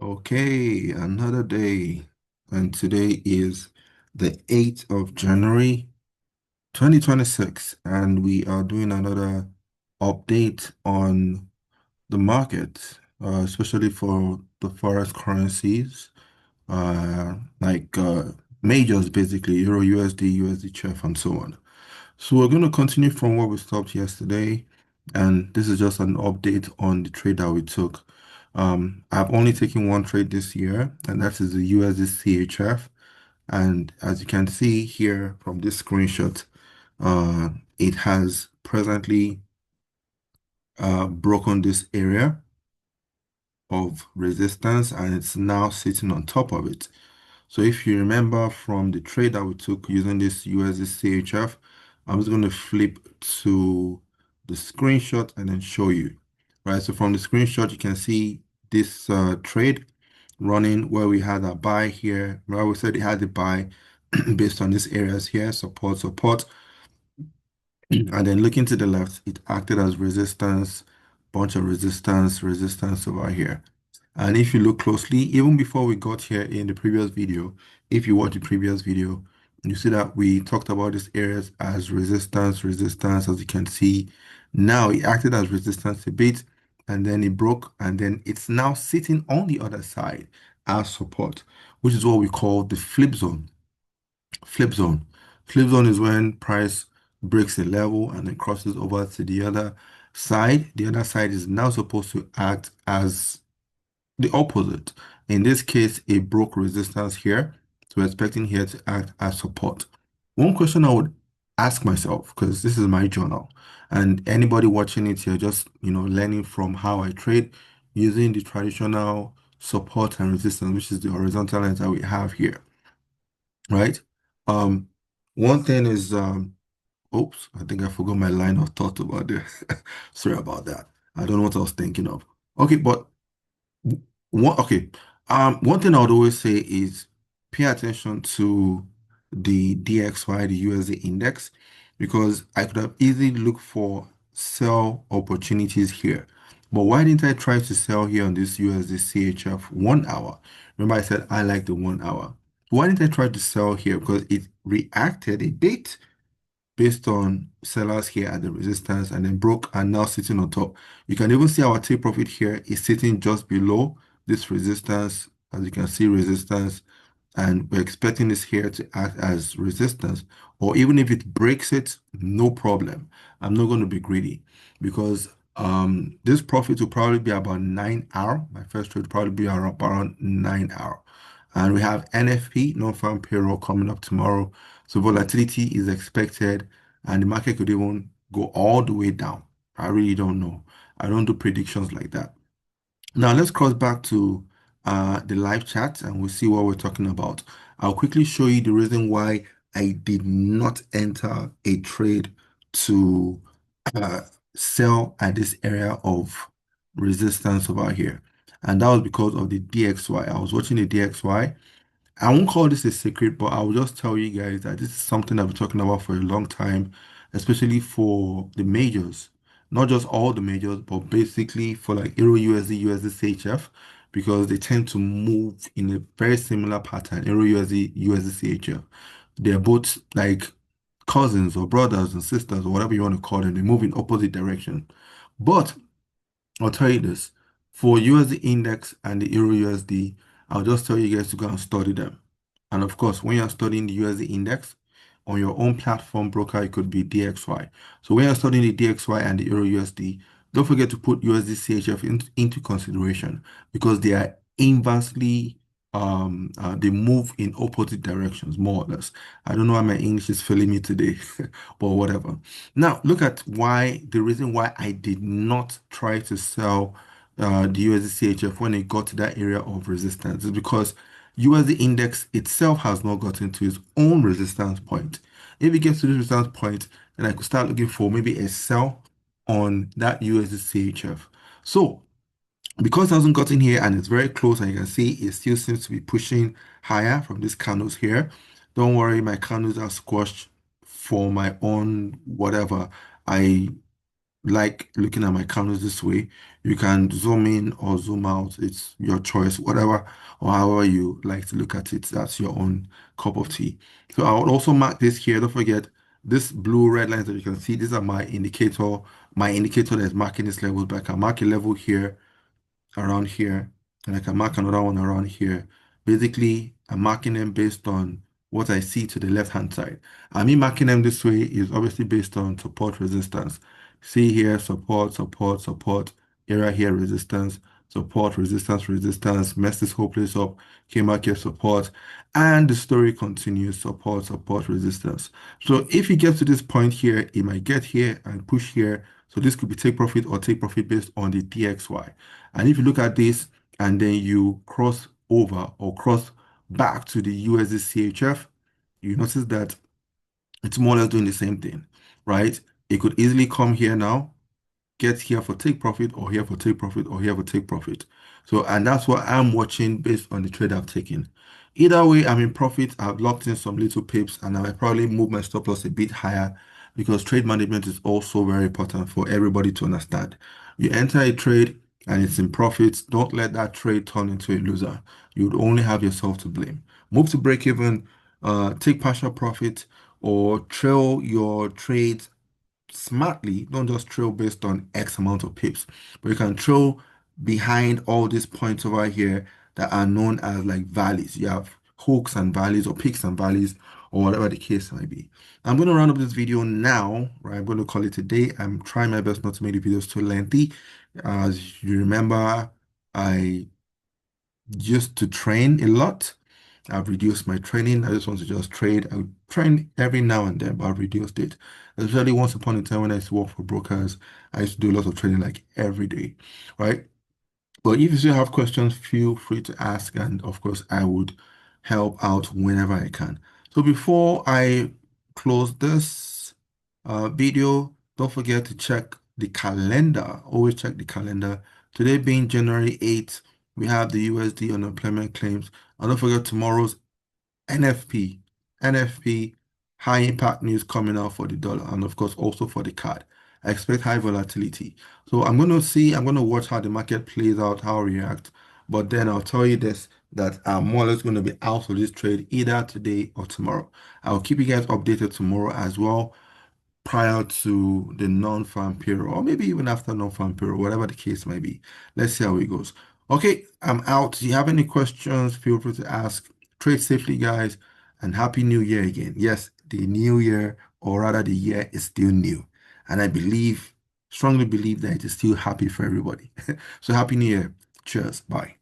Okay, another day. And today is the 8th of January, 2026. And we are doing another update on the market, especially for the forex currencies, like majors, basically, Euro USD, USD CHF, and so on. So we're going to continue from where we stopped yesterday, and this is just an update on the trade that we took. I've only taken one trade this year, and that is the USD CHF. And as you can see here from this screenshot, it has presently broken this area of resistance, and it's now sitting on top of it. So if you remember from the trade that we took using this USD CHF, I'm just going to flip to the screenshot and then show you. Right, so from the screenshot, you can see this trade running where we had a buy here. Where we said it had a buy based on these areas here, support, support. And then looking to the left, it acted as resistance, bunch of resistance, resistance over here. And if you look closely, even before we got here in the previous video, if you watch the previous video, you see that we talked about these areas as resistance, resistance, as you can see. Now it acted as resistance a bit, and then it broke, and then it's now sitting on the other side as support, which is what we call the flip zone. Flip zone. Flip zone is when price breaks a level and then crosses over to the other side. The other side is now supposed to act as the opposite. In this case, it broke resistance here. So we're expecting here to act as support. One question I would ask myself, because this is my journal, and anybody watching it here, just learning from how I trade using the traditional support and resistance, which is the horizontal lines that we have here, right? Um, one thing is, oops, I think I forgot my line of thought about this. Sorry about that. I don't know what I was thinking of. Okay, but okay. One thing I would always say is pay attention to the DXY, the USD index, because I could have easily looked for sell opportunities here. But why didn't I try to sell here on this USD CHF 1 hour? Remember, I said I like the 1 hour. Why didn't I try to sell here? Because it reacted a bit based on sellers here at the resistance and then broke and now sitting on top. You can even see our take profit here is sitting just below this resistance. As you can see, resistance, and we're expecting this here to act as resistance, or even if it breaks it, no problem. I'm not going to be greedy because this profit will probably be about 9 hour. My first trade will probably be around 9 hour. And we have NFP, non-farm payroll, coming up tomorrow. So volatility is expected, and the market could even go all the way down. I really don't know. I don't do predictions like that. Now let's cross back to the live chat and we'll see what we're talking about. I'll quickly show you the reason why I did not enter a trade to uh, sell at this area of resistance over here. And that was because of the DXY. I was watching the DXY. I won't call this a secret, but I will just tell you guys that this is something I've been talking about for a long time, especially for the majors. Not just all the majors, but basically for like Euro USD, USD CHF, because they tend to move in a very similar pattern, Euro USD, USD CHF. They're both like cousins or brothers and sisters or whatever you want to call them. They move in opposite direction. But I'll tell you this, for USD index and the Euro USD, I'll just tell you guys to go and study them. And of course, when you're studying the USD index on your own platform broker, it could be DXY. So when you're studying the DXY and the Euro USD, don't forget to put USD CHF into consideration because they are inversely, they move in opposite directions, more or less. I don't know why my English is failing me today, but whatever. Now, look at the reason why I did not try to sell the USD CHF when it got to that area of resistance is because USD index itself has not gotten to its own resistance point. If it gets to this resistance point, then I could start looking for maybe a sell on that USD CHF. So because it hasn't gotten here and it's very close, and you can see it still seems to be pushing higher from these candles here. Don't worry, my candles are squashed for my own whatever. I like looking at my candles this way, you can zoom in or zoom out. It's your choice, whatever or however you like to look at it. That's your own cup of tea. So I will also mark this here. Don't forget this blue red lines that you can see. These are my indicator that's marking this level. But I can mark a level here around here, and I can mark another one around here. Basically, I'm marking them based on what I see to the left-hand side. And me marking them this way is obviously based on support resistance. See here, support, support, support, area here, resistance, support, resistance, resistance, mess this whole place up, came back here, support, and the story continues, support, support, resistance. So if it gets to this point here, it might get here and push here. So this could be take profit or take profit based on the DXY. And if you look at this and then you cross over or cross back to the USD CHF, you notice that it's more or less doing the same thing, right? It could easily come here now, get here for take profit or here for take profit or here for take profit. So, and that's what I'm watching based on the trade I've taken. Either way, I'm in profit. I've locked in some little pips and I might probably move my stop loss a bit higher because trade management is also very important for everybody to understand. You enter a trade and it's in profit. Don't let that trade turn into a loser. You would only have yourself to blame. Move to break even, take partial profit or trail your trades smartly. Don't just trail based on X amount of pips, but you can trail behind all these points over here that are known as like valleys. You have hooks and valleys or peaks and valleys or whatever the case might be. I'm going to round up this video now, right? I'm going to call it a day. I'm trying my best not to make the videos too lengthy. As you remember, I used to train a lot. I've reduced my training. I just want to just trade. I would train every now and then, but I've reduced it. Especially once upon a time when I used to work for brokers, I used to do a lot of training like every day, right? But if you still have questions, feel free to ask. And of course, I would help out whenever I can. So before I close this video, don't forget to check the calendar. Always check the calendar. Today being January 8th, we have the USD unemployment claims. And don't forget tomorrow's NFP, NFP, high impact news coming out for the dollar and of course also for the card. I expect high volatility. So I'm going to watch how the market plays out, how it reacts. But then I'll tell you this, that I'm more or less going to be out of this trade either today or tomorrow. I'll keep you guys updated tomorrow as well prior to the non-farm payroll, or maybe even after non-farm payroll, whatever the case might be. Let's see how it goes. Okay, I'm out. If you have any questions, feel free to ask. Trade safely, guys, and Happy New Year again. Yes, the new year, or rather the year is still new. And I strongly believe that it is still happy for everybody. So Happy New Year. Cheers. Bye.